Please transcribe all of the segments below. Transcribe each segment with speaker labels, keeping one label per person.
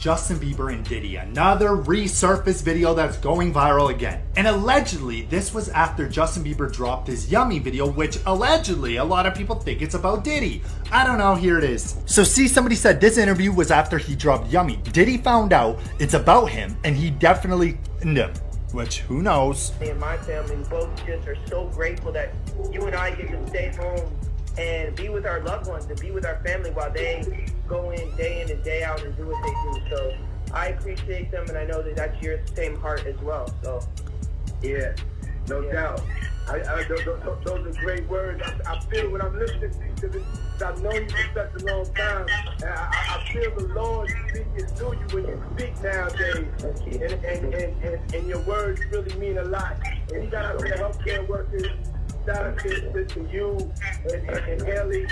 Speaker 1: Justin Bieber and Diddy, another resurfaced video that's going viral again. And allegedly, this was after Justin Bieber dropped his Yummy video, which allegedly a lot of people think it's about Diddy. I don't know, here it is. So see, somebody said this interview was after he dropped Yummy. Diddy found out it's about him, and he definitely no. Which, who knows?
Speaker 2: Me and my family both just are so grateful that you and I get to stay home and be with our loved ones and be with our family while they go in and day out and do what they do. So I appreciate them, and I know that that's your same heart as well. So
Speaker 3: yeah, no doubt. Those are great words. I feel when I'm listening to this, I've known you for such a long time, and I feel the Lord speaking through you when you speak nowadays. And your words really mean a lot. And shout out to the healthcare workers, shout out to you and Haley.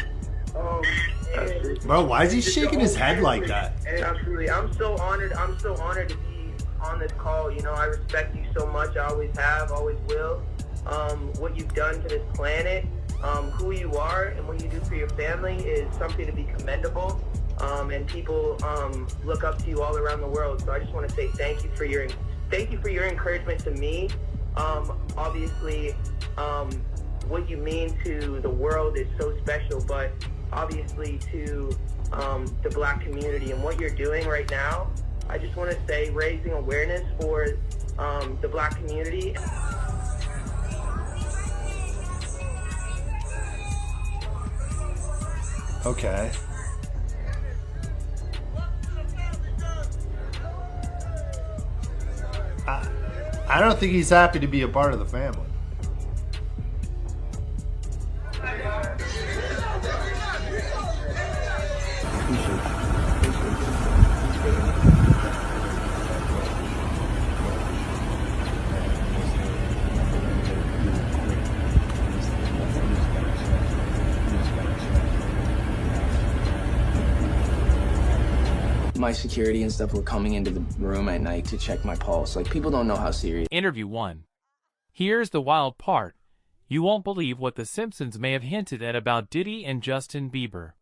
Speaker 1: Bro, why is he shaking his head like that?
Speaker 2: And absolutely, I'm so honored to be on this call. You know, I respect you so much. I always have, always will. What you've done to this planet, who you are, and what you do for your family is something to be commendable. And people look up to you all around the world. So I just want to say thank you for your encouragement to me. Obviously, what you mean to the world is so special, but obviously to the Black community and what you're doing right now, I just want to say raising awareness for the Black community.
Speaker 1: Okay. I don't think he's happy to be a part of the family.
Speaker 4: My security and stuff were coming into the room at night to check my pulse. Like, people don't know how serious.
Speaker 5: Interview 1. Here's the wild part. You won't believe what the Simpsons may have hinted at about Diddy and Justin Bieber.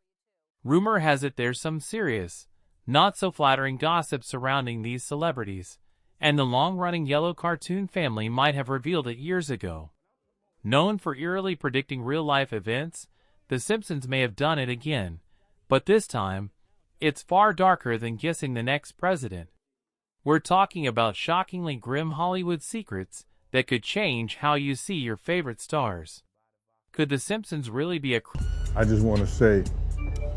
Speaker 5: Rumor has it there's some serious, not so flattering gossip surrounding these celebrities, and the long-running yellow cartoon family might have revealed it years ago. Known for eerily predicting real-life events, the Simpsons may have done it again, but this time, it's far darker than guessing the next president. We're talking about shockingly grim Hollywood secrets that could change how you see your favorite stars. Could The Simpsons really be a...
Speaker 6: I just want to say,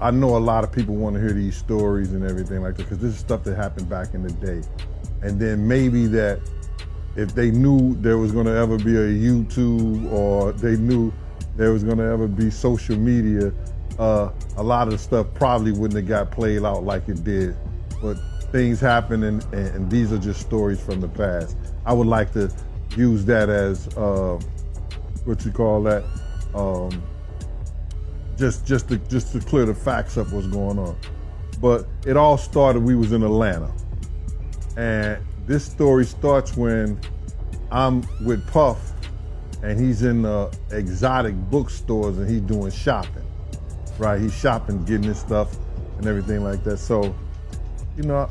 Speaker 6: I know a lot of people want to hear these stories and everything like that, because this is stuff that happened back in the day. And then maybe that if they knew there was going to ever be a YouTube, or they knew there was going to ever be social media, a lot of the stuff probably wouldn't have got played out like it did. But things happen, and these are just stories from the past. I would like to use that as, what you call that, just to clear the facts up what's going on. But it all started, we was in Atlanta. And this story starts when I'm with Puff, and he's in exotic bookstores, and he's doing shopping. Right, he's shopping, getting his stuff and everything like that. So, you know,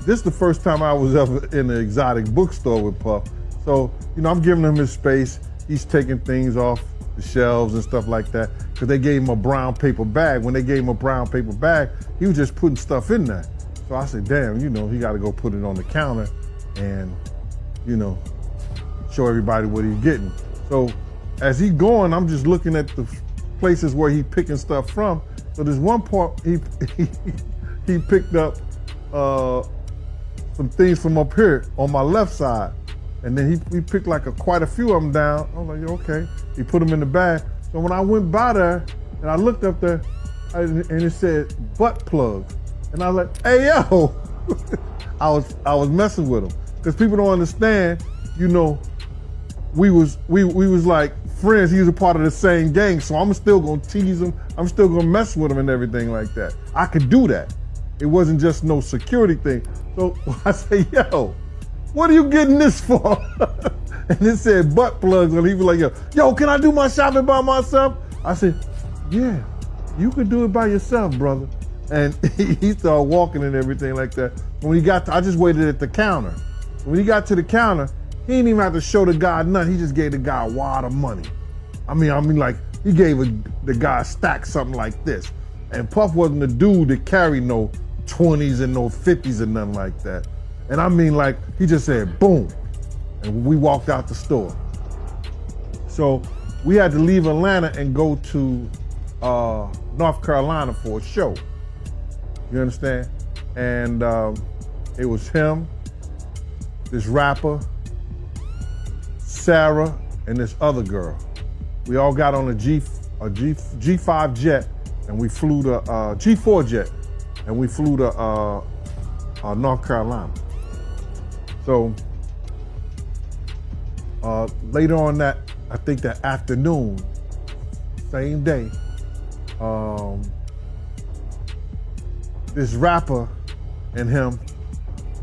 Speaker 6: this is the first time I was ever in an exotic bookstore with Puff. So, you know, I'm giving him his space. He's taking things off the shelves and stuff like that, because they gave him a brown paper bag. When they gave him a brown paper bag, he was just putting stuff in there. So I said, damn, you know, he got to go put it on the counter and, you know, show everybody what he's getting. So as he's going, I'm just looking at the places where he picking stuff from. So there's one part he picked up some things from up here on my left side, and then he picked like quite a few of them down. I was like, yeah, okay. He put them in the bag. So when I went by there and I looked up there, and it said butt plug, and I was like, hey yo, I was messing with him, because people don't understand. You know, we was like friends. He was a part of the same gang, so I'm still gonna tease him. I'm still gonna mess with him and everything like that. I could do that. It wasn't just no security thing. So I say, yo, what are you getting this for? And it said butt plugs, and he was like, yo, can I do my shopping by myself? I said, yeah, you can do it by yourself, brother. And he started walking and everything like that. When he got I just waited at the counter. When he got to the counter, he didn't even have to show the guy nothing. He just gave the guy a wad of money. I mean, like, he gave the guy a stack something like this. And Puff wasn't the dude that carried no 20s and no 50s and nothing like that. And I mean, like, he just said, boom. And we walked out the store. So we had to leave Atlanta and go to North Carolina for a show. You understand? And it was him, this rapper, Sarah, and this other girl. We all got on a G5 jet, and we flew to G4 jet, and we flew to North Carolina. So later on that, I think that afternoon, same day, this rapper and him,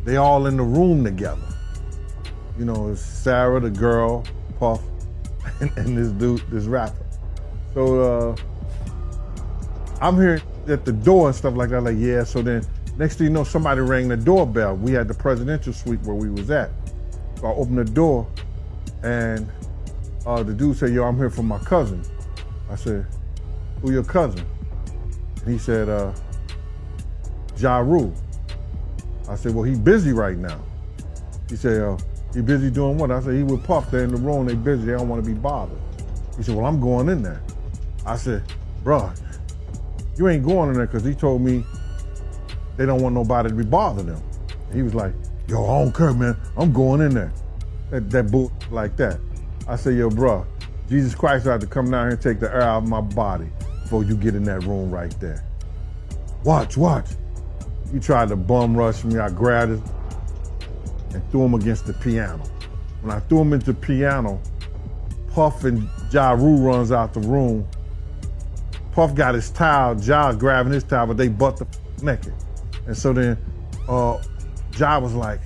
Speaker 6: they all in the room together. You know, it's Sarah, the girl, Puff, and this dude, this rapper. So I'm here at the door and stuff like that, like, yeah, so then next thing you know, somebody rang the doorbell. We had the presidential suite where we was at. So I opened the door and the dude said, yo, I'm here for my cousin. I said, who your cousin? And he said, Ja Rule. I said, well, he busy right now. He said, he busy doing what? I said, he with Puff, they're in the room, they busy, they don't want to be bothered. He said, well, I'm going in there. I said, bruh, you ain't going in there because he told me they don't want nobody to be bothering them. He was like, yo, I don't care, man, I'm going in there. That bull like that. I said, yo, bruh, Jesus Christ had to come down here and take the air out of my body before you get in that room right there. Watch. He tried to bum rush me. I grabbed it and threw him against the piano. When I threw him into the piano, Puff and Ja Rule runs out the room. Puff got his towel, Ja grabbing his towel, but they butt the naked. And so then Ja was like,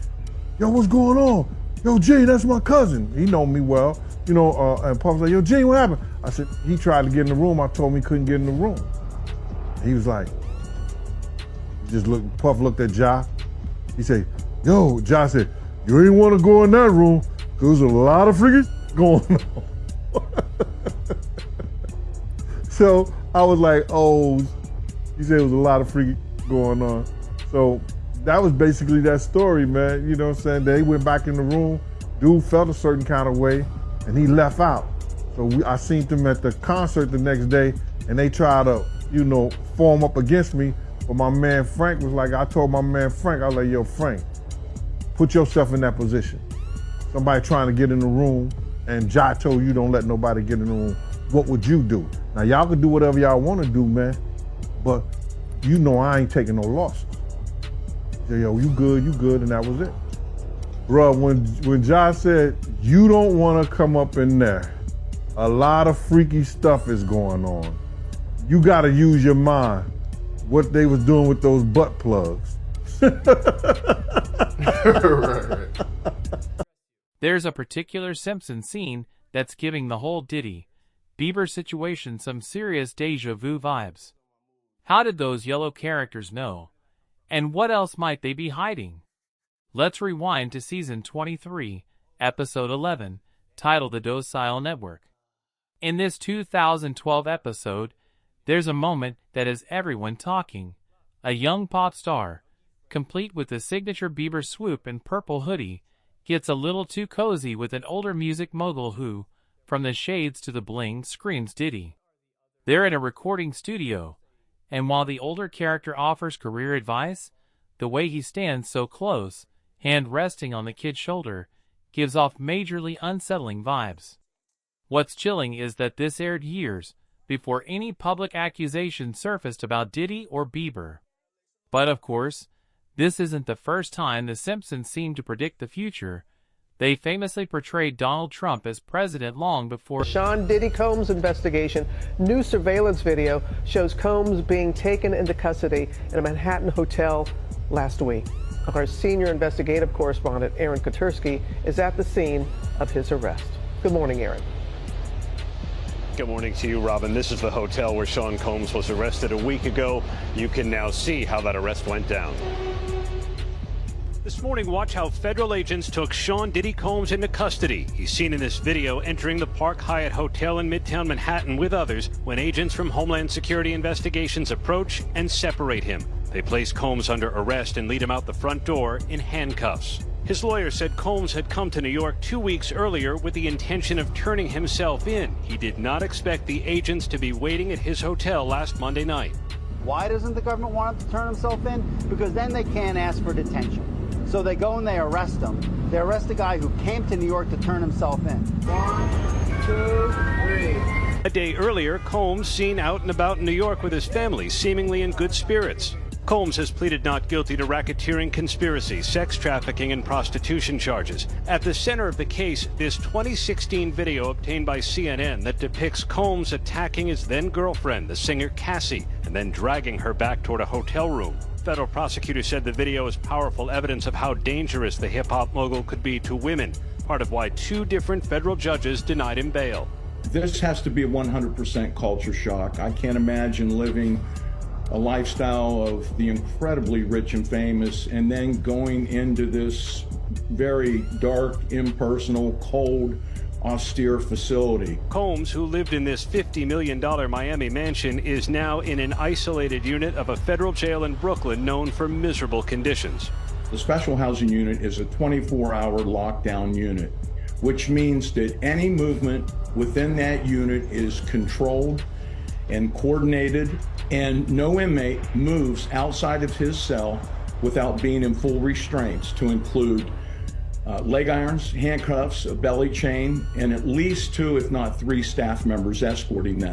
Speaker 6: yo, what's going on? Yo, Gene, that's my cousin. He know me well, you know, and Puff was like, yo, Gene, what happened? I said, he tried to get in the room. I told him he couldn't get in the room. He was like, Puff looked at Ja. He said, yo, Ja said, you ain't want to go in that room because there's a lot of freaking going on. So I was like, oh, he said it was a lot of freaking going on. So that was basically that story, man. You know what I'm saying? They went back in the room. Dude felt a certain kind of way, and he left out. So I seen them at the concert the next day, and they tried to, you know, form up against me. But my man Frank was like, I told my man Frank, I was like, yo, Frank, put yourself in that position. Somebody trying to get in the room, and Ja told you don't let nobody get in the room. What would you do? Now, y'all can do whatever y'all want to do, man, but you know I ain't taking no losses. Say, yo, you good, and that was it. Bruh, when Ja said, you don't want to come up in there, a lot of freaky stuff is going on. You got to use your mind. What they was doing with those butt plugs.
Speaker 5: There's a particular Simpsons scene that's giving the whole Diddy, Bieber situation some serious deja vu vibes. How did those yellow characters know? And what else might they be hiding? Let's rewind to season 23, episode 11, titled The Docile Network. In this 2012 episode, there's a moment that has everyone talking. A young pop star, complete with the signature Bieber swoop and purple hoodie, gets a little too cozy with an older music mogul who, from the shades to the bling, screams Diddy. They're in a recording studio, and while the older character offers career advice, the way he stands so close, hand resting on the kid's shoulder, gives off majorly unsettling vibes. What's chilling is that this aired years before any public accusation surfaced about Diddy or Bieber. But of course, this isn't the first time the Simpsons seem to predict the future. They famously portrayed Donald Trump as president long before
Speaker 7: Sean Diddy Combs' investigation. New surveillance video shows Combs being taken into custody in a Manhattan hotel last week. Our senior investigative correspondent, Aaron Kotursky, is at the scene of his arrest. Good morning, Aaron.
Speaker 8: Good morning to you, Robin. This is the hotel where Sean Combs was arrested a week ago. You can now see how that arrest went down. This morning, watch how federal agents took Sean Diddy Combs into custody. He's seen in this video entering the Park Hyatt Hotel in Midtown Manhattan with others when agents from Homeland Security Investigations approach and separate him. They place Combs under arrest and lead him out the front door in handcuffs. His lawyer said Combs had come to New York 2 weeks earlier with the intention of turning himself in. He did not expect the agents to be waiting at his hotel last Monday night.
Speaker 9: Why doesn't the government want him to turn himself in? Because then they can't ask for detention. So they go and they arrest him. They arrest a guy who came to New York to turn himself in. 1, 2, 3.
Speaker 8: A day earlier, Combs seen out and about in New York with his family, seemingly in good spirits. Combs has pleaded not guilty to racketeering, conspiracy, sex trafficking, and prostitution charges. At the center of the case, this 2016 video obtained by CNN that depicts Combs attacking his then-girlfriend, the singer Cassie, and then dragging her back toward a hotel room. Federal prosecutors said the video is powerful evidence of how dangerous the hip-hop mogul could be to women, part of why 2 different federal judges denied him bail.
Speaker 10: This has to be a 100% culture shock. I can't imagine living a lifestyle of the incredibly rich and famous and then going into this very dark, impersonal, cold, austere facility.
Speaker 8: Combs, who lived in this $50 million Miami mansion, is now in an isolated unit of a federal jail in Brooklyn known for miserable conditions.
Speaker 10: The special housing unit is a 24-hour lockdown unit, which means that any movement within that unit is controlled and coordinated, and no inmate moves outside of his cell without being in full restraints, to include leg irons, handcuffs, a belly chain, and at least 2, if not 3, staff members escorting them.